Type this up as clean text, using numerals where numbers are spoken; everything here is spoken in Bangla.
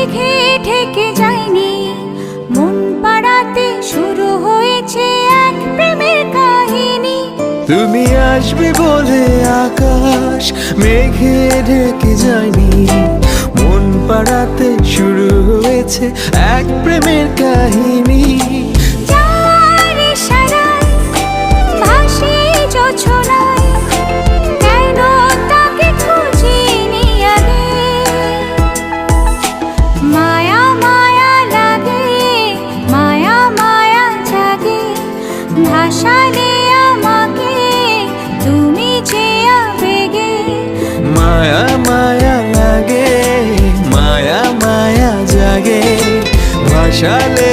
মেঘে ঢেকে যায়নি, মন পাড়াতে শুরু হয়েছে এক প্রেমের কাহিনী। তুমি আসবে বলে আকাশ মেঘে ঢেকে যায়নি, মন পাড়াতে শুরু হয়েছে এক প্রেমের কাহিনী। যার ইশারায় ভাসি জোছনায়, কেন তাকে খুঁজিনি আগে। মায়া মায়া লাগে, মায়া মায়া জাগে, ভাসালে আমাকে তুমি যে আবেগে। মায়া মায়া লাগে, মায়া মায়া জাগে, ভাসালে